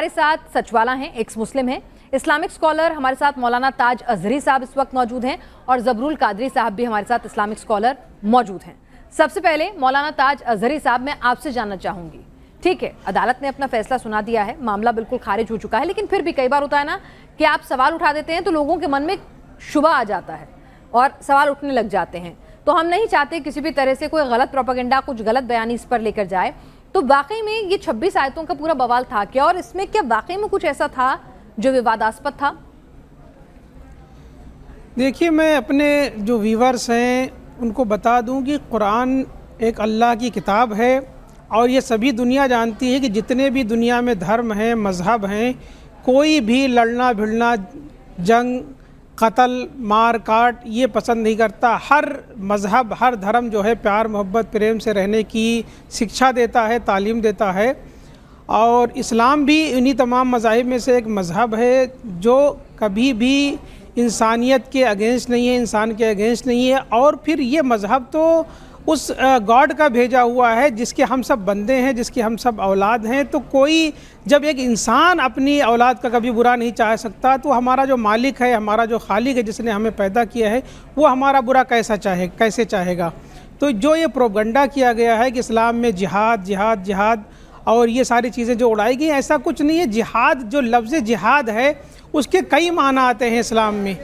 ہمارے ساتھ سچوالا ہیں، ایکس مسلم ہیں، اسلامک اسکالر ہمارے ساتھ مولانا تاج اظہری صاحب اس وقت موجود ہیں اور زبرول قادری صاحب بھی ہمارے ساتھ اسلامک اسکالر موجود ہیں۔ سب سے پہلے مولانا تاج اظہری صاحب میں آپ سے جاننا چاہوں گی، ٹھیک ہے عدالت نے اپنا فیصلہ سنا دیا ہے، معاملہ بالکل خارج ہو چکا ہے، لیکن پھر بھی کئی بار ہوتا ہے نا کہ آپ سوال اٹھا دیتے ہیں تو لوگوں کے من میں شبہ آ جاتا ہے اور سوال اٹھنے لگ جاتے ہیں، تو ہم نہیں چاہتے کسی بھی طرح سے کوئی غلط پروپیگنڈا، کچھ غلط بیانی اس پر لے کر جائے۔ تو واقعی میں یہ 26 آیتوں کا پورا بوال تھا کیا، اور اس میں کیا واقعی میں کچھ ایسا تھا جو وواداسپد تھا؟ دیکھیے، میں اپنے جو ویورز ہیں ان کو بتا دوں کہ قرآن ایک اللہ کی کتاب ہے اور یہ سبھی دنیا جانتی ہے کہ جتنے بھی دنیا میں دھرم ہیں، مذہب ہیں، کوئی بھی لڑنا بھڑنا، جنگ، قتل، مار کاٹ یہ پسند نہیں کرتا۔ ہر مذہب، ہر دھرم جو ہے پیار محبت پریم سے رہنے کی شکشا دیتا ہے، تعلیم دیتا ہے، اور اسلام بھی انہی تمام مذاہب میں سے ایک مذہب ہے جو کبھی بھی انسانیت کے اگینسٹ نہیں ہے، انسان کے اگینسٹ نہیں ہے۔ اور پھر یہ مذہب تو اس گاڈ کا بھیجا ہوا ہے جس کے ہم سب بندے ہیں، جس کی ہم سب اولاد ہیں، تو کوئی جب ایک انسان اپنی اولاد کا کبھی برا نہیں چاہ سکتا تو ہمارا جو مالک ہے، ہمارا جو خالق ہے جس نے ہمیں پیدا کیا ہے، وہ ہمارا برا کیسے چاہے گا؟ تو جو یہ پروپیگنڈا کیا گیا ہے کہ اسلام میں جہاد جہاد جہاد اور یہ ساری چیزیں جو اڑائی گئی، ایسا کچھ نہیں ہے۔ جہاد، جو لفظ جہاد ہے اس کے کئی معنی آتے ہیں اسلام میں۔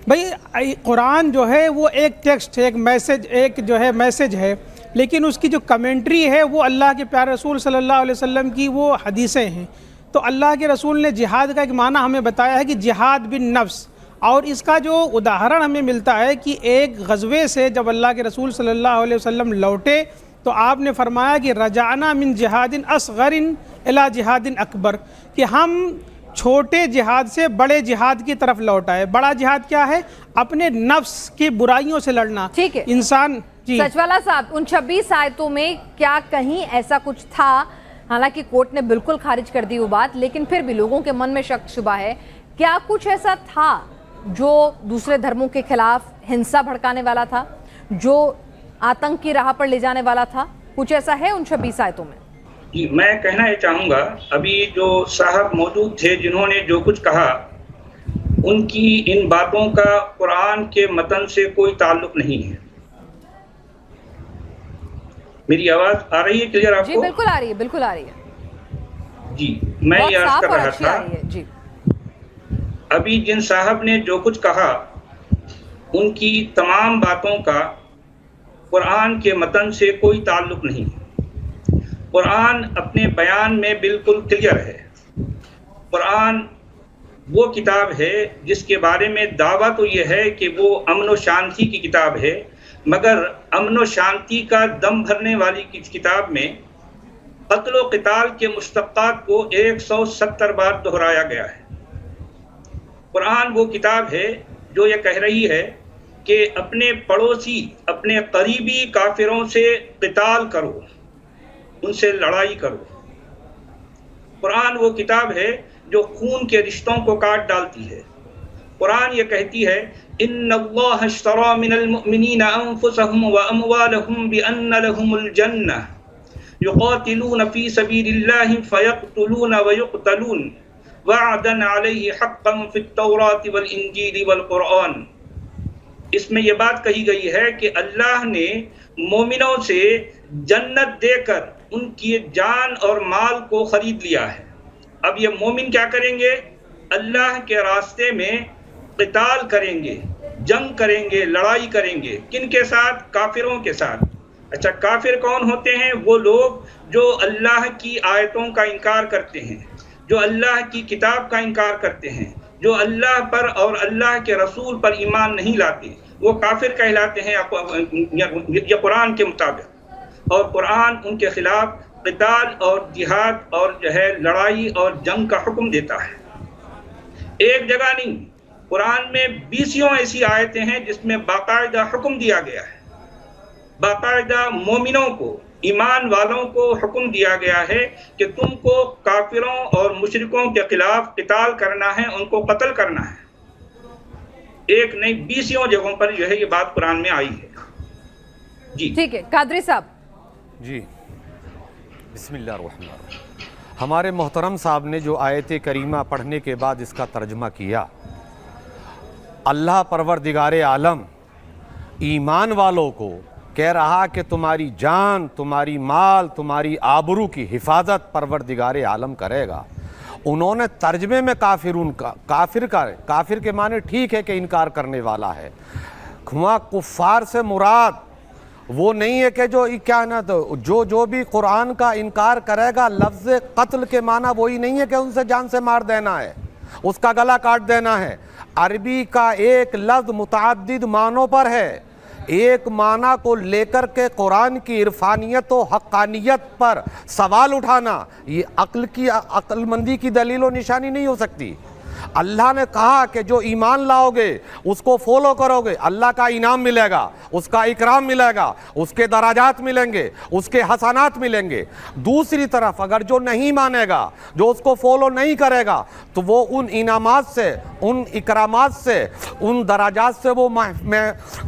بھئی قرآن جو ہے وہ ایک ٹیکسٹ ہے، ایک میسج، ایک جو ہے میسج ہے، لیکن اس کی جو کمنٹری ہے وہ اللہ کے پیارے رسول صلی اللہ علیہ وسلم کی وہ حدیثیں ہیں۔ تو اللہ کے رسول نے جہاد کا ایک معنی ہمیں بتایا ہے کہ جہاد بالنفس، اور اس کا جو اداہرن ہمیں ملتا ہے کہ ایک غزوے سے جب اللہ کے رسول صلی اللہ علیہ وسلم لوٹے تو آپ نے فرمایا کہ رجعنا من جہاد اصغر الی جہاد اکبر، کہ ہم چھوٹے جہاد سے بڑے جہاد کی طرف لوٹ آئے۔ بڑا جہاد کیا ہے؟ اپنے نفس کی برائیوں سے لڑنا۔ ٹھیک ہے انسان سچوالا صاحب، ان 26 آیتوں میں کیا کہیں ایسا کچھ تھا؟ حالانکہ کورٹ نے بالکل خارج کر دی وہ بات، لیکن پھر بھی لوگوں کے من میں شک شبہ ہے، کیا کچھ ایسا تھا جو دوسرے دھرموں کے خلاف ہنسا بھڑکانے والا تھا، جو آتنک کی راہ پر لے جانے والا تھا؟ کچھ ایسا ہے ان 26 آیتوں میں؟ جی، میں کہنا یہ چاہوں گا، ابھی جو صاحب موجود تھے جنہوں نے جو کچھ کہا، ان کی ان باتوں کا قرآن کے متن سے کوئی تعلق نہیں ہے۔ میری آواز آ رہی ہے کلیئر آپ کو؟ جی بالکل آ رہی ہے، بالکل آ رہی ہے جی، میں یہ عرض کر رہا تھا، جی ابھی جن صاحب نے جو کچھ کہا ان کی تمام باتوں کا قرآن کے متن سے کوئی تعلق نہیں۔ قرآن اپنے بیان میں بالکل کلیئر ہے۔ قرآن وہ کتاب ہے جس کے بارے میں دعویٰ تو یہ ہے کہ وہ امن و شانتی کی کتاب ہے، مگر امن و شانتی کا دم بھرنے والی کتاب میں قتل و قتال کے مشتقات کو 170 بار دہرایا گیا ہے۔ قرآن وہ کتاب ہے جو یہ کہہ رہی ہے کہ اپنے پڑوسی، اپنے قریبی کافروں سے قتال کرو، ان سے لڑائی کرو۔ قرآن وہ کتاب ہے جو خون کے رشتوں کو کاٹ ڈالتی ہے۔ قرآن یہ کہتی ہے ان اللہ اشتری من المؤمنین انفسهم واموالهم بان لهم الجنہ یقاتلون فی سبیل اللہ فیقتلون ویقتلون وعدا علیہ حقا فی التوراۃ والانجیل والقرآن۔ اس میں یہ بات کہی گئی ہے کہ اللہ نے مومنوں سے جنت دے کر ان کی جان اور مال کو خرید لیا ہے۔ اب یہ مومن کیا کریں گے؟ اللہ کے راستے میں قتال کریں گے، جنگ کریں گے، لڑائی کریں گے۔ کن کے ساتھ؟ کافروں کے ساتھ۔ اچھا، کافر کون ہوتے ہیں؟ وہ لوگ جو اللہ کی آیتوں کا انکار کرتے ہیں، جو اللہ کی کتاب کا انکار کرتے ہیں، جو اللہ پر اور اللہ کے رسول پر ایمان نہیں لاتے، وہ کافر کہلاتے ہیں یہ قرآن کے مطابق۔ اور قرآن ان کے خلاف قتال اور جہاد اور جو ہے لڑائی اور جنگ کا حکم دیتا ہے۔ ایک جگہ نہیں، قرآن میں 20 ایسی آیتیں ہیں جس میں باقاعدہ حکم دیا گیا ہے، باقاعدہ مومنوں کو، ایمان والوں کو حکم دیا گیا ہے کہ تم کو کافروں اور مشرکوں کے خلاف قتال کرنا ہے، ان کو قتل کرنا ہے۔ ایک نہیں 20 جگہوں پر جو ہے یہ بات قرآن میں آئی ہے۔ جی ٹھیک ہے، قادری صاحب۔ جی، بسم اللہ الرحمن الرحیم۔ ہمارے محترم صاحب نے جو آیت کریمہ پڑھنے کے بعد اس کا ترجمہ کیا، اللہ پروردگار عالم ایمان والوں کو کہہ رہا کہ تمہاری جان، تمہاری مال، تمہاری آبرو کی حفاظت پروردگار عالم کرے گا۔ انہوں نے ترجمے میں کافر کے معنی ٹھیک ہے کہ انکار کرنے والا ہے، وہاں کفار سے مراد وہ نہیں ہے کہ جو بھی قرآن کا انکار کرے گا، لفظ قتل کے معنی وہی نہیں ہے کہ ان سے جان سے مار دینا ہے، اس کا گلا کاٹ دینا ہے۔ عربی کا ایک لفظ متعدد معنوں پر ہے، ایک معنی کو لے کر کے قرآن کی عرفانیت و حقانیت پر سوال اٹھانا یہ عقل مندی کی دلیل و نشانی نہیں ہو سکتی۔ اللہ نے کہا کہ جو ایمان لاؤ گے، اس کو فالو کرو گے، اللہ کا انعام ملے گا، اس کا اکرام ملے گا، اس کے درجات ملیں گے، اس کے حسنات ملیں گے۔ دوسری طرف اگر جو نہیں مانے گا، جو اس کو فالو نہیں کرے گا، تو وہ ان انعامات سے، ان اکرامات سے، ان درجات سے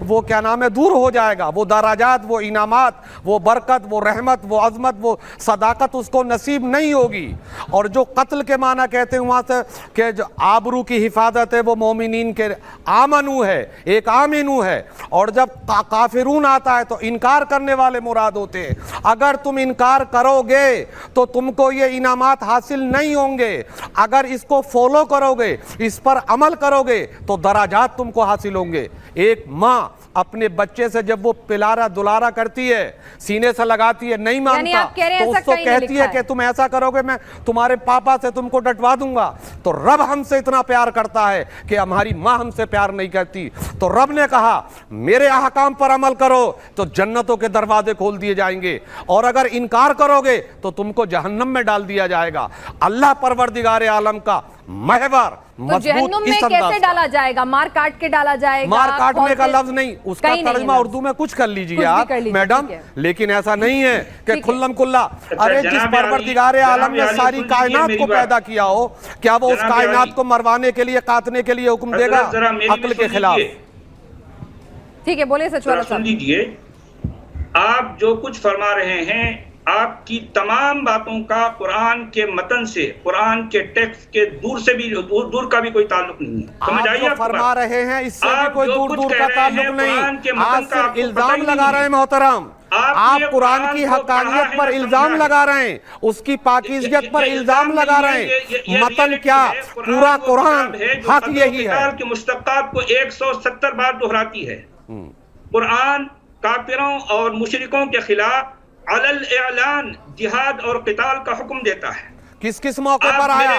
وہ کیا نام ہے دور ہو جائے گا۔ وہ درجات، وہ انعامات، وہ برکت، وہ رحمت، وہ عظمت، وہ صداقت اس کو نصیب نہیں ہوگی۔ اور جو قتل کے معنی کہتے ہیں وہاں سے کہ جو آبرو کی حفاظت ہے، وہ مومنین کے آمنو ہے، ایک آمنو ہے۔ اور جب کافرون آتا ہے تو انکار کرنے والے مراد ہوتے ہیں۔ اگر تم انکار کرو گے تو تم کو یہ انعامات حاصل نہیں ہوں گے، اگر اس کو فالو کرو گے، اس پر عمل کرو گے تو درجات تم کو حاصل ہوں گے۔ ایک ماں اپنے بچے سے جب وہ پلارا دلارا کرتی ہے، سینے سے لگاتی ہے، نہیں مانتا تو اس کو کہتی ہے کہ تم ایسا کرو گے میں تمہارے پاپا سے تم کو ڈٹوا دوں گا۔ تو رب ہم سے اتنا پیار کرتا ہے کہ ہماری ماں ہم سے پیار نہیں کرتی، تو رب نے کہا میرے احکام پر عمل کرو تو جنتوں کے دروازے کھول دیے جائیں گے، اور اگر انکار کرو گے تو تم کو جہنم میں ڈال دیا جائے گا۔ اللہ پروردگار عالم کا محور تو جہنم میں کیسے ڈالا جائے گا؟ مار کاٹ کے ڈالا جائے گا؟ مار کاٹنے کا لفظ نہیں، اس کا ترجمہ اردو میں کچھ کر لیجئے آپ میڈم، لیکن ایسا نہیں ہے کہ کھلم کھلا۔ ارے جس پروردگار عالم نے ساری کائنات کو پیدا کیا ہو، کیا وہ اس کائنات کو مروانے کے لیے، کاٹنے کے لیے حکم دے گا عقل کے خلاف؟ ٹھیک ہے، بولے سچوالا صاحب۔ سن لیجئے، آپ جو کچھ فرما رہے ہیں، آپ کی تمام باتوں کا قرآن کے متن سے، قرآن کے ٹیکسٹ کے دور کا بھی کوئی تعلق نہیں ہے۔ آپ جو فرما رہے ہیں اس سے بھی کوئی دور کا تعلق نہیں، آپ صرف الزام لگا رہے ہیں محترم۔ آپ قرآن کی حقانیت پر الزام لگا رہے ہیں، اس کی پاکیزگیت پر الزام لگا رہے ہیں۔ متن کیا؟ پورا قرآن حق یہی ہے کہ مشتقات کو 170 بار دہراتی ہے۔ قرآن کافروں اور مشرکوں کے خلاف علل اعلان جہاد اور قتال کا حکم دیتا ہے۔ کس موقع پر آیا؟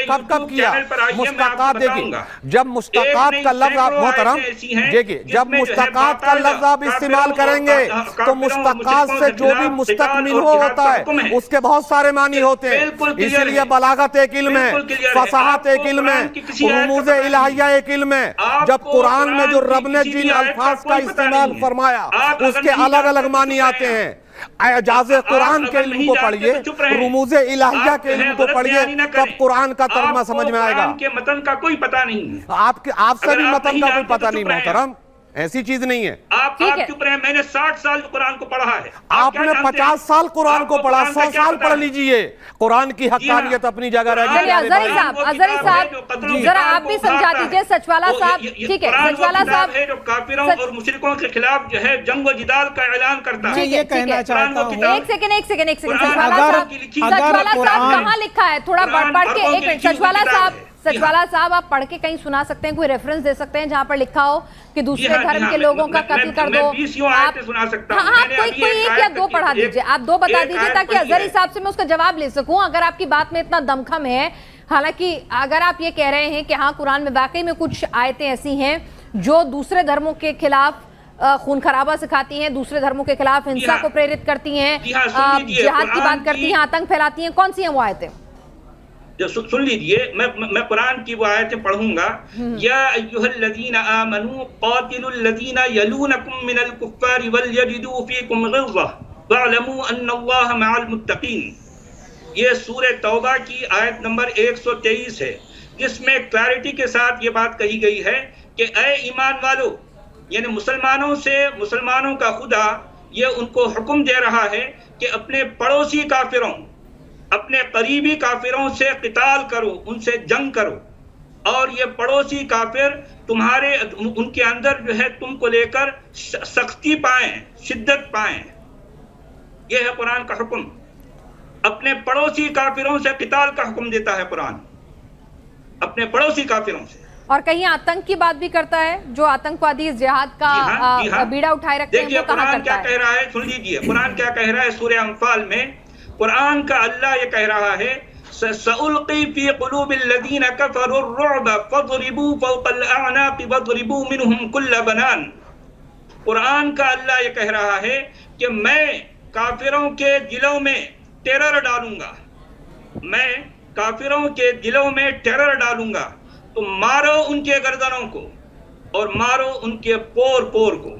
کب کیا؟ مشتقات دیکھیں، جب مشتقات کا لفظ آپ محترم دیکھیں، جب مشتقات کا لفظ آپ استعمال کریں گے تو مشتقات سے جو بھی مشتق منہ ہوتا ہے اس کے بہت سارے معنی ہوتے ہیں۔ اس لیے بلاغت ایک علم ہے، فصاحت ایک علم ہے، رموز الہیہ ایک علم ہے۔ جب قرآن میں جو رب نے جن الفاظ کا استعمال فرمایا اس کے الگ الگ معنی آتے ہیں۔ اعجاز قرآن کے علم کو پڑھیے، رموز الہیہ کے علم کو پڑھیے، تب قرآن کا ترجمہ سمجھ میں آئے گا۔ قرآن کے متن کا کوئی پتہ نہیں ہے، آپ سے بھی متن کا کوئی پتہ نہیں محترم، ایسی چیز نہیں ہے۔ آپ چپ رہے ہیں، میں نے 60 سال قرآن کو پڑھا ہے، آپ نے 50 سال قرآن کو پڑھا، 100 سال پڑھ لیجئے، قرآن کی حقانیت اپنی جگہ رہ گئی۔ اظہری صاحب ذرا آپ بھی سمجھا دیجئے، سچوالا صاحب۔ ٹھیک ہے، سچوالا صاحب جو کافروں اور مشرکوں کے خلاف جو ہے جنگ و جدال کا اعلان کرتا ہے۔ میں یہ کہنا چاہتا ہوں، ایک سیکنڈ سچوالا صاحب کہاں لکھا ہے؟ تھوڑا پڑھ کے ایک منٹ، سچوالا صاحب آپ پڑھ کے کہیں سنا سکتے ہیں، کوئی ریفرنس دے سکتے ہیں جہاں پر لکھا ہو کہ دوسرے دھرم کے لوگوں کا قتل کر دو؟ آپ کوئی ایک یا دو پڑھا دیجئے، آپ دو بتا دیجئے تاکہ اظہری صاحب سے میں اس کا جواب لے سکوں۔ اگر آپ کی بات میں اتنا دمخم ہے، حالانکہ اگر آپ یہ کہہ رہے ہیں کہ ہاں قرآن میں واقعی میں کچھ آیتیں ایسی ہیں جو دوسرے دھرموں کے خلاف خون خرابہ سکھاتی ہیں، دوسرے دھرموں کے خلاف ہنسا کو پریرت کرتی ہیں، جہاد کی بات کرتی ہیں، آتنک پھیلاتی ہیں، کون سی ہیں وہ آیتیں؟ سن لیجئے، میں قرآن کی وہ آیتیں پڑھوں گا۔ یا ایھا الذین آمنوا قاتلوا الذین یلونکم من الکفار ولیجدوا فیکم غلظہ واعلموا ان اللہ مع المتقین۔ یہ سورہ توبہ کی آیت نمبر 123 ہے، جس میں کلیرٹی کے ساتھ یہ بات کہی گئی ہے کہ اے ایمان والو، یعنی مسلمانوں کا خدا یہ ان کو حکم دے رہا ہے کہ اپنے پڑوسی کافروں اپنے قریبی کافروں سے قتال کرو، ان سے جنگ کرو، اور یہ پڑوسی کافر تمہارے ان کے اندر جو ہے تم کو لے کر سختی پائیں، شدت پائیں۔ یہ ہے قرآن کا حکم، اپنے پڑوسی کافروں سے قتال کا حکم دیتا ہے قرآن، اپنے پڑوسی کافروں سے۔ اور کہیں آتنک کی بات بھی کرتا ہے، جو آتنکوادی اس جہاد کا بیڑا اٹھائے رکھتے ہیں وہ کہاں قرآن کرتا کیا کہہ رہا ہے، سن لیجئے قرآن کیا کہہ رہا ہے سورہ انفال میں۔ قرآن کا اللہ یہ کہہ رہا ہے سَأُلْقِي فِي قُلُوبِ الَّذِينَ كَفَرُوا الرُّعْبَ فَاضْرِبُوا فَوْقَ الْأَعْنَاقِ وَاضْرِبُوا مِنْهُمْ كُلَّ بَنَانٍ۔ قرآن کا اللہ یہ کہہ رہا ہے کہ میں کافروں کے دلوں میں ٹیرر ڈالوں گا، میں کافروں کے دلوں میں ٹیرر ڈالوں گا، تو مارو ان کے گردنوں کو اور مارو ان کے پور پور کو۔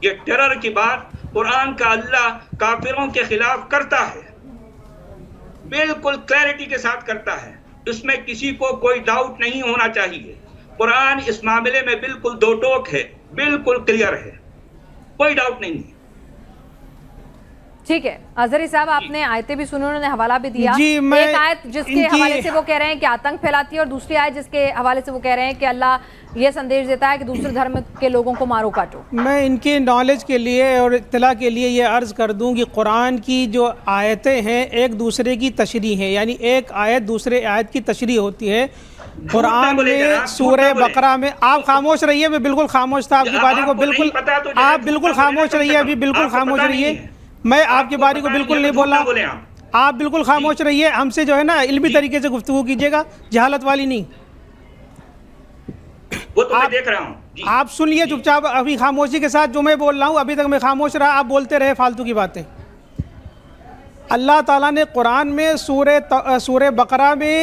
یہ ٹیرر کی بات قرآن کا اللہ کافروں کے خلاف کرتا ہے، بالکل کلیئرٹی کے ساتھ کرتا ہے، اس میں کسی کو کوئی ڈاؤٹ نہیں ہونا چاہیے۔ قرآن اس معاملے میں بالکل دو ٹوک ہے، بالکل کلیئر ہے، کوئی ڈاؤٹ نہیں ہے۔ ٹھیک ہے اظہری صاحب، آپ نے آیتیں بھی سنی، انہوں نے حوالہ بھی دیا۔ جی، میں ایک آیت جس کے حوالے سے وہ کہہ رہے ہیں کہ آتنک پھیلاتی ہے، اور دوسری آیت جس کے حوالے سے وہ کہہ رہے ہیں کہ اللہ یہ سندیش دیتا ہے کہ دوسرے دھرم کے لوگوں کو مارو کاٹو۔ میں ان کے نالج کے لیے اور اطلاع کے لیے یہ عرض کر دوں کہ قرآن کی جو آیتیں ہیں ایک دوسرے کی تشریح ہے، یعنی ایک آیت دوسرے آیت کی تشریح ہوتی ہے۔ قرآن میں سورہ بقرہ میں، آپ خاموش رہیے، میں بالکل خاموش تھا آپ کی باری کو، بالکل آپ بالکل خاموش رہیے، ابھی بالکل خاموش رہیے، میں آپ کی باری کو بالکل نہیں بولا، آپ بالکل خاموش رہیے، ہم سے جو ہے نا علمی طریقے سے گفتگو کیجیے گا، جہالت والی نہیں۔ وہ تو میں دیکھ رہا ہوں، آپ سن لیے چپ چاپ، ابھی خاموشی کے ساتھ جو میں بول رہا ہوں، ابھی تک میں خاموش رہا، آپ بولتے رہے فالتو کی باتیں۔ اللہ تعالیٰ نے قرآن میں سورہ بقرہ میں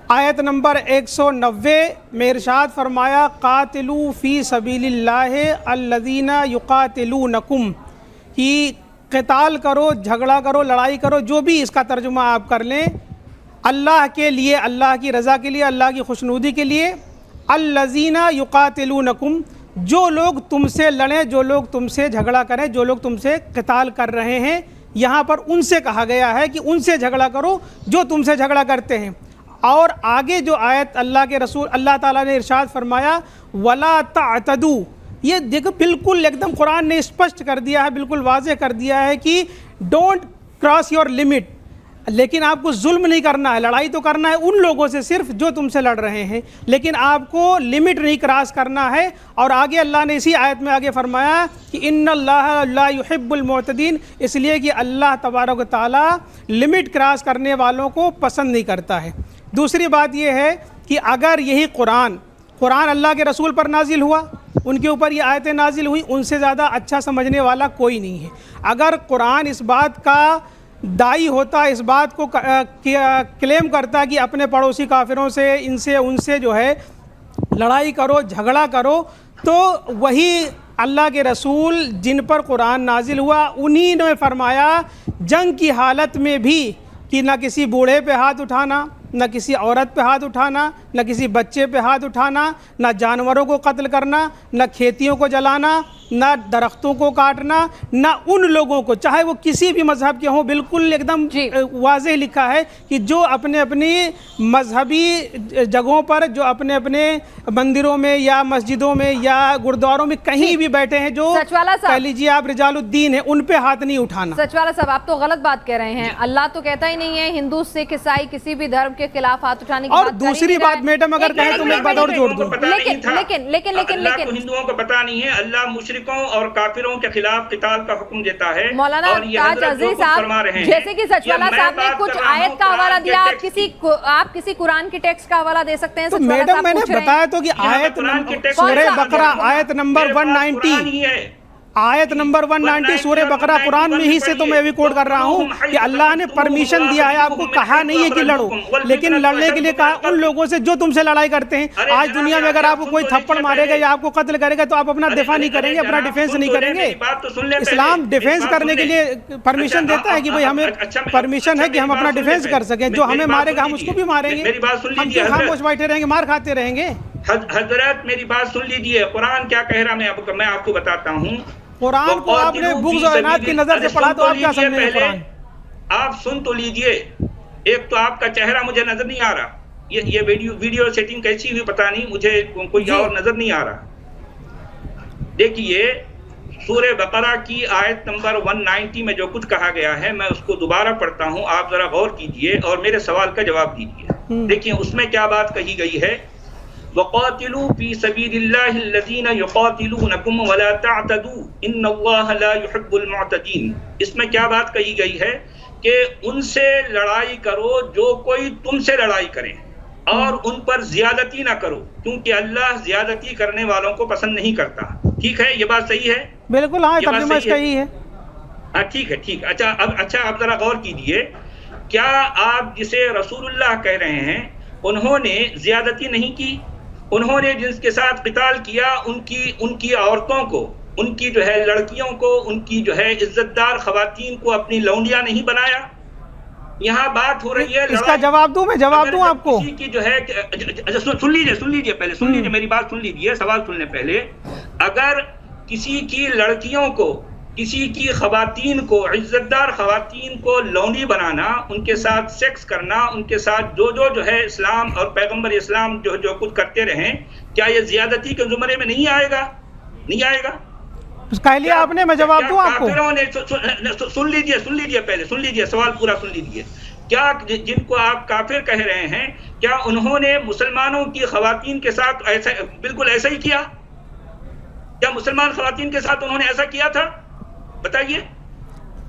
آیت نمبر 190 میں ارشاد فرمایا قاتلوا فی سبیل اللہ الذین یقاتلونکم، کہ قتال کرو، جھگڑا کرو، لڑائی کرو، جو بھی اس کا ترجمہ آپ کر لیں، اللہ کے لیے، اللہ کی رضا کے لیے، اللہ کی خوشنودی کے لیے، الذین یقاتلونکم، جو لوگ تم سے لڑیں، جو لوگ تم سے جھگڑا کریں، جو لوگ تم سے قتال کر رہے ہیں، یہاں پر ان سے کہا گیا ہے کہ ان سے جھگڑا کرو جو تم سے جھگڑا کرتے ہیں۔ اور آگے جو آیت اللہ کے رسول اللہ تعالیٰ نے ارشاد فرمایا وَلَا تَعْتَدُوا، یہ دیکھو بالکل ایک دم قرآن نے اسپشٹ کر دیا ہے، بالکل واضح کر دیا ہے کہ ڈونٹ کراس یور لمٹ، لیکن آپ کو ظلم نہیں کرنا ہے، لڑائی تو کرنا ہے ان لوگوں سے صرف جو تم سے لڑ رہے ہیں، لیکن آپ کو لمٹ نہیں کراس کرنا ہے۔ اور آگے اللہ نے اسی آیت میں آگے فرمایا کہ ان اللہ لا يحب المعتدین، اس لیے کہ اللہ تبارک و تعالیٰ لمٹ کراس کرنے والوں کو پسند نہیں کرتا ہے۔ دوسری بات یہ ہے کہ اگر یہی قرآن اللہ کے رسول پر نازل ہوا، ان کے اوپر یہ آیتیں نازل ہوئی، ان سے زیادہ اچھا سمجھنے والا کوئی نہیں ہے۔ اگر قرآن اس بات کا داعی ہوتا، اس بات کو کلیم کرتا کہ اپنے پڑوسی کافروں سے، ان سے ان سے جو ہے لڑائی کرو، جھگڑا کرو، تو وہی اللہ کے رسول جن پر قرآن نازل ہوا انہی نے فرمایا جنگ کی حالت میں بھی کہ نہ کسی بوڑھے پہ ہاتھ اٹھانا، نہ کسی عورت پہ ہاتھ اٹھانا، نہ کسی بچے پہ ہاتھ اٹھانا، نہ جانوروں کو قتل کرنا، نہ کھیتیوں کو جلانا، نہ درختوں کو کاٹنا، نہ ان لوگوں کو چاہے وہ کسی بھی مذہب کے ہوں، بالکل ایک دم واضح لکھا ہے کہ جو اپنے اپنی مذہبی جگہوں پر، جو اپنے اپنے مندروں میں یا مسجدوں میں یا گردواروں میں کہیں بھی بیٹھے ہیں، جو کہہ لیجیے آپ رجال الدین ہیں، ان پہ ہاتھ نہیں اٹھانا۔ سچوالا صاحب آپ تو غلط بات کہہ رہے ہیں، اللہ تو کہتا ہی نہیں ہے ہندو سکھ عیسائی کسی بھی دھرم کے خلاف ہاتھ اٹھانے کی بات۔ اور دوسری بات میڈم اگر کہیں تو میں ایک بات اور جوڑ دوں، لیکن اللہ کو ہندوؤں کو پتہ نہیں ہے، اللہ مشرکوں اور کافروں کے خلاف قتال کا حکم دیتا ہے۔ مولانا تاج اظہری صاحب، جیسے کہ سچوالا صاحب نے کچھ آیت کا حوالہ دیا، آپ کسی قرآن کی ٹیکسٹ کا حوالہ دے سکتے ہیں؟ تو میڈم میں نے بتایا تو کہ آیت سورہ بقرہ آیت نمبر 190 آیت نمبر 190 سورہ بقرہ قرآن میں ہی سے تو میں بھی کوٹ کر رہا ہوں کہ اللہ نے پرمیشن دیا ہے، آپ کو کہا نہیں ہے کہ لڑو، لیکن لڑنے کے لیے کہا ان لوگوں سے جو تم سے لڑائی کرتے ہیں۔ آج دنیا میں اگر آپ کو کوئی تھپڑ مارے گا یا آپ کو قتل کرے گا تو آپ اپنا دفاع نہیں کریں گے، اپنا ڈیفینس نہیں کریں گے۔ اسلام ڈیفینس کرنے کے لیے پرمیشن دیتا ہے کہ بھئی ہمیں پرمیشن ہے کہ ہم اپنا ڈیفینس کر سکیں، جو ہمیں مارے گا ہم اس کو بھی ماریں گے، ہم کیوں خاموش بیٹھے رہیں گے، مار کھاتے رہیں گے؟ حضرت میری بات سن لیجئے، قرآن کیا کہہ رہا میں آپ کو بتاتا ہوں۔ قرآن کو آپ نے بغض و عناد کی نظر سے پڑھا تو آپ کیا سمجھیں گے؟ قرآن آپ سن تو لیجئے، ایک تو آپ کا چہرہ مجھے نظر نہیں آ رہا, یہ ویڈیو سیٹنگ کیسی ہوئی پتہ نہیں, مجھے کوئی اور نظر نہیں آ رہا. دیکھیے سورہ بقرہ کی آیت نمبر 190 میں جو کچھ کہا گیا ہے, میں اس کو دوبارہ پڑھتا ہوں, آپ ذرا غور کیجئے اور میرے سوال کا جواب دیجئے. دیکھیں اس میں کیا بات کہی گئی ہے, وَقَاتِلُوا فِي سَبِيلِ اللَّهِ الَّذِينَ يُقَاتِلُونَكُمْ وَلَا تَعْتَدُوا إِنَّ اللَّهَ لَا يُحِبُّ الْمُعْتَدِينَ. اس میں کیا بات کہی گئی ہے کہ ان سے لڑائی کرو جو کوئی تم سے لڑائی کرے, اور ان پر زیادتی نہ کرو کیونکہ اللہ زیادتی کرنے والوں کو پسند نہیں کرتا. ٹھیک ہے, یہ بات صحیح ہے؟ بالکل ہاں, ترجمہ اس کا ہی ہے. ٹھیک ہے. اچھا اب ذرا غور کیجئے, کیا آپ جسے رسول اللہ کہہ رہے ہیں انہوں نے زیادتی نہیں کی؟ انہوں نے جن کے ساتھ قتال کیا ان کی عورتوں کو, ان کی جو ہے لڑکیوں کو, ان کی جو ہے عزت دار خواتین کو اپنی لونڈیاں نہیں بنایا؟ یہاں بات ہو رہی ہے, اس کا جواب دوں, میں جواب دوں آپ کو. کسی کی جو ہے سن لیجئے پہلے, سن لیجئے میری بات, سن لیجئے سوال سننے پہلے. اگر کسی کی لڑکیوں کو, کسی کی خواتین کو, عزت دار خواتین کو لونڈی بنانا, ان کے ساتھ سیکس کرنا, ان کے ساتھ جو ہے اسلام اور پیغمبر اسلام جو کچھ کرتے رہیں, کیا یہ زیادتی کے زمرے میں نہیں آئے گا؟ نہیں آئے گا؟ کہہ لیا آپ نے, میں جواب دوں آپ کو. سن لیجئے پہلے, سن لیجئے سوال پورا سن لیجئے. کیا جن کو آپ کافر کہہ رہے ہیں, کیا انہوں نے مسلمانوں کی خواتین کے ساتھ بالکل ایسا ہی کیا؟ کیا مسلمان خواتین کے ساتھ انہوں نے ایسا کیا تھا؟ بتائیے.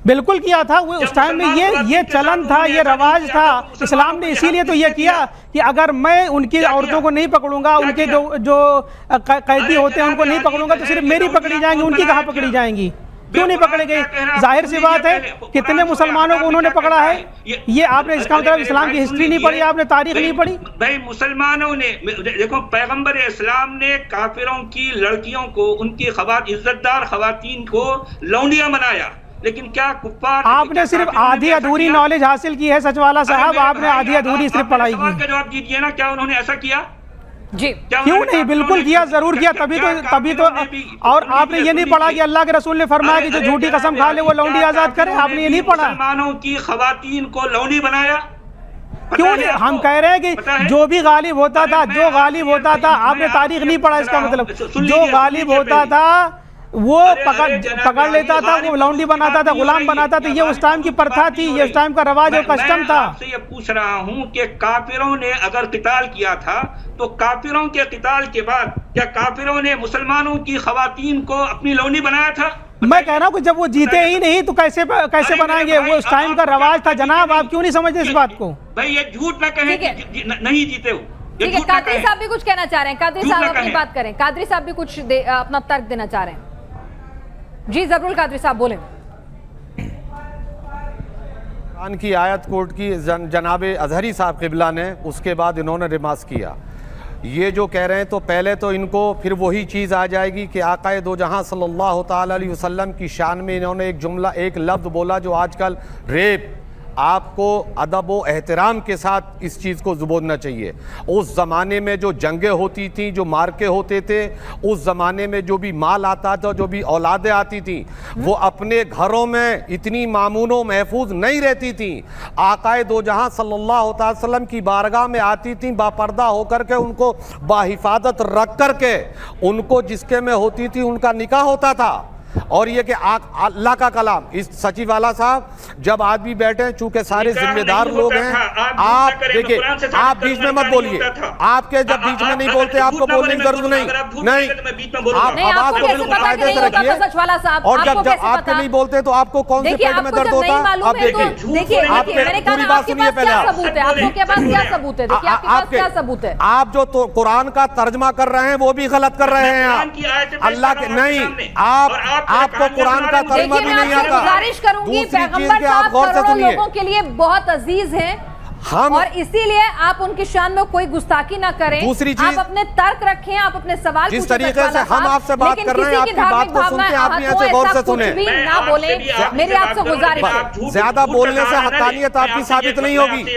بالکل کیا تھا. وہ اس ٹائم میں یہ چلن تھا, یہ رواج تھا. اسلام نے اسی لیے تو یہ کیا کہ اگر میں ان کی عورتوں کو نہیں پکڑوں گا, ان کے جو قیدی ہوتے ہیں ان کو نہیں پکڑوں گا تو صرف میری پکڑی جائیں گی, ان کی کہاں پکڑی جائیں گی؟ کیوں نہیں پکڑے گئی؟ ظاہر سی بات ہے کتنے مسلمانوں کو انہوں نے پکڑا ہے. یہ آپ نے اس کا مطلب اسلام کی ہسٹری نہیں پڑھی, آپ نے تاریخ نہیں پڑھی. بھائی مسلمانوں نے, دیکھو پیغمبر اسلام نے کافروں کی لڑکیوں کو, ان کی عزت دار خواتین کو لونڈیاں بنایا, لیکن کیا کفار, آپ نے صرف آدھی ادھوری نالج حاصل کی ہے سچ والا صاحب, آپ نے آدھی ادھوری صرف پڑھائی کی. سوال کا جواب دیجئے نا, کیا انہوں نے ایسا کیا؟ جی کیوں نہیں, بالکل کیا, ضرور کیا. تبھی تو اور آپ نے یہ نہیں پڑھا کہ اللہ کے رسول نے فرمایا کہ جو جھوٹی قسم کھا لے وہ لونڈی آزاد کرے؟ آپ نے یہ نہیں پڑھا. مسلمانوں کی خواتین کو لونڈی بنایا؟ کیوں نہیں, ہم کہہ رہے ہیں کہ جو بھی غالب ہوتا تھا, آپ نے تاریخ نہیں پڑھا, اس کا مطلب جو غالب ہوتا تھا وہ پکڑ لیتا تھا, وہ لونڈی بناتا تھا, غلام بناتا تھا. یہ اس ٹائم کی پرتھا تھی, یہ اس ٹائم کا رواج اور کسٹم تھا. آپ سے یہ پوچھ رہا ہوں کہ کافروں نے اگر قتال کیا تھا تو کافروں کے قتال کے بعد کیا کافروں نے مسلمانوں کی خواتین کو اپنی لونڈی بنایا تھا؟ میں کہہ رہا ہوں کہ جب وہ جیتے ہی نہیں تو کیسے بنائیں گے؟ وہ اس ٹائم کا رواج تھا جناب, آپ کیوں نہیں سمجھتے اس بات کو؟ بھائی یہ جھوٹ نہ کہیں نہیں جیتے ہو. ٹھیک ہے, قادری صاحب بھی کچھ کہنا چاہ رہے ہیں. قادری صاحب اپنی بات کریں, قادری صاحب بھی کچھ اپنا ترک دینا چاہ رہے ہیں. جی ضرور قادری صاحب بولیں. قرآن کی آیت کوٹ کی جناب اظہری صاحب قبلہ نے, اس کے بعد انہوں نے ریمارک کیا. یہ جو کہہ رہے ہیں تو پہلے تو ان کو پھر وہی چیز آ جائے گی کہ آقا دو جہاں صلی اللہ تعالیٰ علیہ وسلم کی شان میں انہوں نے ایک جملہ, ایک لفظ بولا جو آج کل ریپ. آپ کو ادب و احترام کے ساتھ اس چیز کو بولنا چاہیے. اس زمانے میں جو جنگیں ہوتی تھیں, جو مارکے ہوتے تھے, اس زمانے میں جو بھی مال آتا تھا, جو بھی اولادیں آتی تھیں, وہ اپنے گھروں میں اتنی مامون و محفوظ نہیں رہتی تھیں. آقا دو جہاں صلی اللہ تعالی وسلم کی بارگاہ میں آتی تھیں باپردہ ہو کر کے, ان کو باحفاظت رکھ کر کے, ان کو جس کے میں ہوتی تھی ان کا نکاح ہوتا تھا. اور یہ کہ اللہ کا کلام, اس سچی والا صاحب جب آدمی بیٹھے ہیں, چونکہ سارے ذمہ دار لوگ ہیں, آپ دیکھیں آپ بیچ میں مت بولیے. آپ کے جب بیچ میں نہیں بولتے آپ کو بولنے کی ضرورت نہیں. آپ آواز کو بالکل قاعدے سے رکھیے, اور جب آپ کے نہیں بولتے تو آپ کو کون سے پیٹ میں درد ہوتا ہے آپ دیکھیں. آپ کے پوری بات سنیے پہلے. آپ جو قرآن کا ترجمہ کر رہے ہیں وہ بھی غلط کر رہے ہیں. اللہ کے نہیں, آپ کو قرآن کا ترجمہ بھی نہیں آتا. گزارش کروں گی, پیغمبر صاحب کروڑوں لوگوں کے لیے بہت عزیز ہیں, اور اسی لیے آپ ان کی شان میں کوئی گستاخی نہ کریں. دوسری چیز, آپ اپنے ترک رکھیں, آپ اپنے سوال جس طریقے سے ہم آپ سے بات کر رہے ہیں, آپ کی بات کو سنتے ہیں, آپ یہاں سے غور سے سنیں. نہ بولیں, میری آپ سے گزارش ہے. زیادہ بولنے سے حقانیت آپ کی ثابت نہیں ہوگی.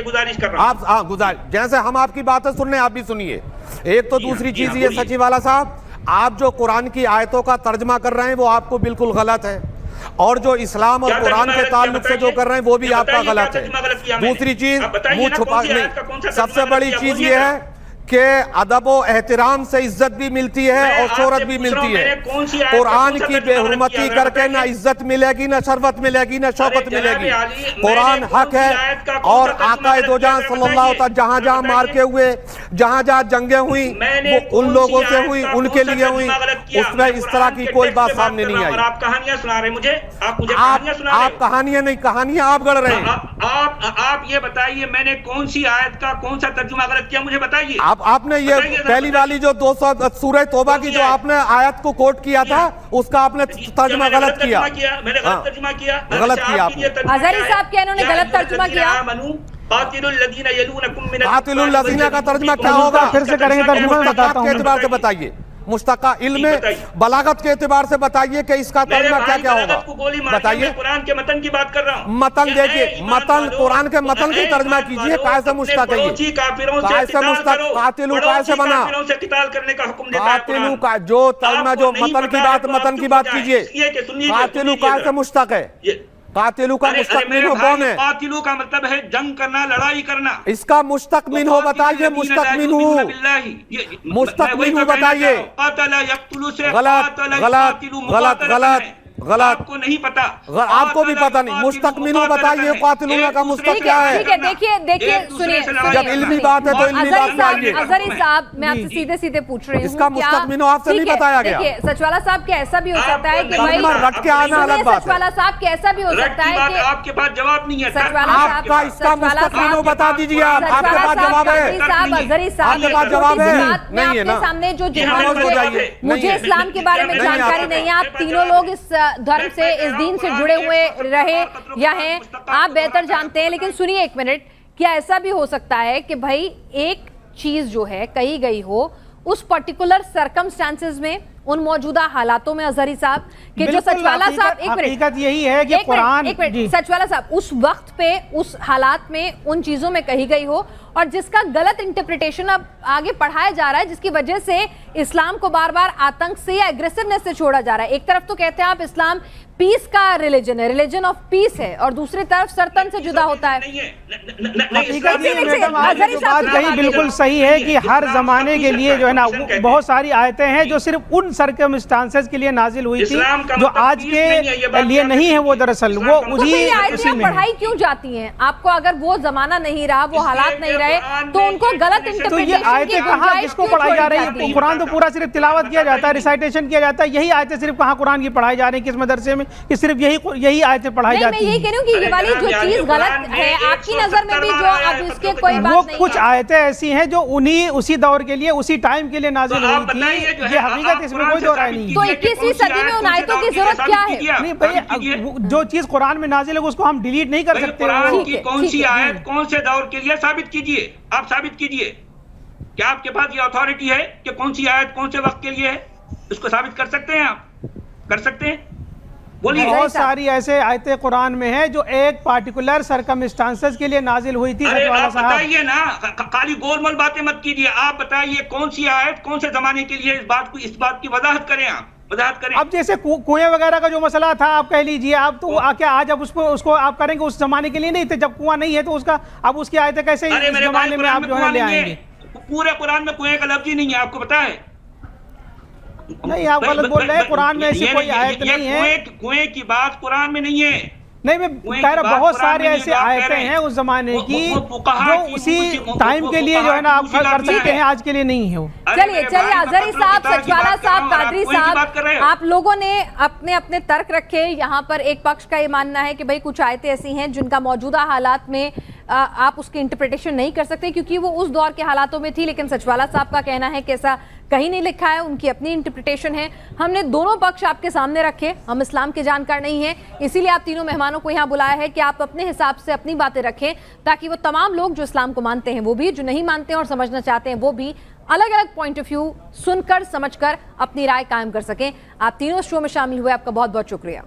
آپ گزارش, جیسے ہم آپ کی باتیں سن رہے ہیں آپ بھی سنیے. ایک تو دوسری چیز یہ سچی والا صاحب, آپ جو قرآن کی آیتوں کا ترجمہ کر رہے ہیں وہ آپ کو بالکل غلط ہے. اور جو اسلام اور قرآن کے تعلق سے جو کر رہے ہیں وہ بھی آپ کا غلط ہے. دوسری چیز منہ چھپا نہیں, سب سے بڑی چیز یہ ہے کہ ادب و احترام سے عزت بھی ملتی ہے اور شہرت بھی ملتی ہے. قرآن کی بے حرمتی کر کے نہ عزت ملے گی, نہ شرفت ملے گی, نہ شوکت ملے گی. قرآن حق ہے اور آقا دو جہاں صلی اللہ علیہ وسلم جہاں جہاں مارکے ہوئے, جہاں جہاں جنگیں ہوئیں وہ ان لوگوں سے ہوئی, ان کے لیے ہوئی, اس میں اس طرح کی کوئی بات سامنے نہیں آئی. آپ کہانیاں سنا رہے ہیں مجھے, آپ کہانیاں نہیں, کہانیاں آپ گڑھ رہے ہیں. آپ یہ بتائیے میں نے کون سی آیت کا کون سا ترجمہ غلط کیا, مجھے بتائیے. آپ نے یہ پہلی والی جو 200 سورہ توبہ کی جو آپ نے آیت کو کوٹ کیا تھا اس کا آپ نے ترجمہ غلط کیا. میں نے غلط ترجمہ کیا, غلط کیا آپ نے. اظہری صاحب کیا انہوں نے غلط ترجمہ کیا؟ قاتل الذین یلونکم من قاتل الذین کا ترجمہ کیا ہوگا؟ پھر سے کریں گے ترجمہ, بتاتا ہوں. کے اعتبار سے بتائیے, مشتقہ علم بلاغت کے اعتبار سے بتائیے کہ اس کا ترجمہ کیا کیا ہوگا, بتائیے. قرآن کے متن کی بات کر رہا ہوں. متن دیکھیے, متن قرآن کے متن کی ترجمہ کیجئے. کیسے مشتق ہے یہ, کیسے مشتق, قاتلو کیسے بنا, قاتلو کا جو ترجمہ جو متن کی بات کیجئے. قاتلو کیسے مشتق ہے, قاتلو کا مشتق منہ کون ہے؟ قاتلو کا مطلب ہے جنگ کرنا, لڑائی کرنا. اس کا مشتق منہ بتائیے, مشتق منہ, مشتق منہ بتائیے. غلط غلط غلط غلط غلط, آپ کو نہیں پتا, آپ کو بھی پتا نہیں. مشتق منہ بتائیے قاتلون کا مشتق کیا ہے. دیکھیے سنیے, جب علمی بات ہے تو علمی بات لائیے. اظہری صاحب میں آپ سے سیدھے سیدھے پوچھ رہی ہوں, اس کا مشتق منہ آپ سے نہیں بتایا گیا. دیکھیے سچوالا صاحب کیا ایسا بھی ہو سکتا ہے کہ بھائی رٹ کے آنا الگ بات ہے. سچوالا صاحب کیا ایسا بھی ہو سکتا ہے کہ آپ کے پاس جواب نہیں ہے. آپ کا اس کا مشتق منہ بتا دیجیے. آپ کے پاس جواب ہے, اظہری صاحب آپ کے پاس جواب ہے نہیں ہے نا. سامنے جو مجھے اسلام کے بارے میں جانکاری نہیں ہے, آپ تینوں لوگ اس دھرم سے اس دین سے جڑے ہوئے رہے یا ہیں, آپ بہتر جانتے ہیں. لیکن سنیے ایک منٹ, کیا ایسا بھی ہو سکتا ہے کہ بھائی ایک چیز جو ہے کہی گئی ہو اس پرٹیکولر سرکمسٹانسز میں, ان موجودہ حالاتوں میں اظہری صاحب کہ جو سچوالا صاحب, ایک منٹ, حقیقت یہی ہے کہ قرآن, سچوالا صاحب اس وقت پہ اس حالات میں ان چیزوں میں کہی گئی ہو اور جس کا غلط انٹرپریٹیشن اب آگے پڑھایا جا رہا ہے, جس کی وجہ سے اسلام کو بار بار آتنک سے یا ایگریسونیس سے چھوڑا جا رہا ہے. ایک طرف تو کہتے ہیں آپ اسلام پیس کا ریلیجن ہے, ریلیجن آف پیس ہے, اور دوسری طرف سرطن سے جدا ہوتا ہے. حقیقت یہ میڈم آپ نے جو بات کہی بالکل صحیح ہے کہ ہر زمانے کے لیے جو ہے نا بہت ساری آیتیں ہیں جو صرف ان سرکمسٹانسز کے لیے نازل ہوئی تھی جو آج کے لیے نہیں ہے. وہ دراصل وہ اسی میں پڑھائی کیوں جاتی ہیں آپ کو؟ اگر وہ زمانہ نہیں رہا, وہ حالات نہیں رہے, تو ان کو غلط تو یہ آیتیں کہاں کس کو پڑھائی جا رہی ہے؟ قرآن تو پورا صرف تلاوت کیا جاتا ہے, ریسائٹیشن کیا جاتا ہے. یہی آیتیں صرف کہاں قرآن کی پڑھائی جا رہی ہیں, کس مدرسے میں کہ صرف یہی آیتیں پڑھائی جاتی ہیں؟ میں یہی کہہ رہی ہوں کہ یہ والی جو چیز غلط ہے آپ کی نظر میں بھی, جو اب اس کے کوئی بات وہ نہیں, کچھ آیتیں ایسی ہیں جو اسی دور کے لیے, اسی ٹائم کے لیے نازل ہوئی تھی. یہ حقیقت, اس میں کوئی دو رائے نہیں. تو 21ویں صدی میں ان آیتوں کی ضرورت کیا ہے؟ نہیں بھائی, جو چیز قرآن میں نازل ہے اس کو ہم ڈیلیٹ نہیں کر سکتے. قرآن کی کون سی آیت کون سے دور کے لیے ثابت کیجئے, آپ ثابت کیجئے. کیا آپ کے پاس یہ اتھارٹی ہے کہ کون سی آیت کون سے وقت کے لیے ہے؟ اس کو ثابت کر سکتے ہیں, آپ کر سکتے ہیں؟ بہت ساری ایسے آیتیں قرآن میں ہیں جو ایک پارٹیکولر سرکمسٹانسز کے لیے نازل ہوئی تھی. آپ بتائیے نا, خالی گول مول باتیں مت کیجیے, آپ بتائیے کون سی آیت کون سے زمانے کے لیے, اس بات کی وضاحت کریں, آپ وضاحت کریں. اب جیسے کنویں وغیرہ کا جو مسئلہ تھا, آپ کہہ لیجئے, آپ تو کیا آج اب اس کو آپ کریں گے اس زمانے کے لیے نہیں تھے, جب کنواں نہیں ہے تو اس کا اب اس کی آیتیں کیسے اس زمانے میں آپ جو ہے لے آئیں گے؟ پورے قرآن میں کنویں کا لفظ ہی نہیں ہے, آپ کو پتا ہے؟ نہیں, آپ غلط بول رہے ہیں, قرآن میں ایسی کوئی آیت نہیں ہے. کنویں کی بات قرآن میں نہیں ہے. نہیں, میں کہہ رہا بہت سارے ایسے آیتیں ہیں اس زمانے کی جو اسی ٹائم کے لیے جو ہے نا آپ کر سکتے ہیں, آج کے لیے نہیں ہے وہ. چلیے اظہری صاحب, سچوالا صاحب, قادری صاحب, آپ لوگوں نے اپنے ترک رکھے. یہاں پر ایک پکش کا یہ ماننا ہے کہ بھئی کچھ آیتیں ایسی ہیں جن کا موجودہ حالات میں آپ اس کی انٹرپریٹیشن نہیں کر سکتے کیونکہ وہ اس دور کے حالاتوں میں تھی. لیکن سچوالا صاحب کا کہنا ہے کہ ایسا کہیں نہیں لکھا ہے, ان کی اپنی انٹرپریٹیشن ہے. ہم نے دونوں پکش آپ کے سامنے رکھے, ہم اسلام کے جانکار نہیں ہیں, اسی لیے آپ تینوں مہمانوں کو یہاں بلایا ہے کہ آپ اپنے حساب سے اپنی باتیں رکھیں تاکہ وہ تمام لوگ جو اسلام کو مانتے ہیں وہ بھی, جو نہیں مانتے ہیں اور سمجھنا چاہتے ہیں وہ بھی, الگ الگ پوائنٹ آف ویو سن کر سمجھ کر اپنی رائے قائم کر سکیں. آپ تینوں اس شو میں شامل ہوئے, آپ کا بہت بہت شکریہ.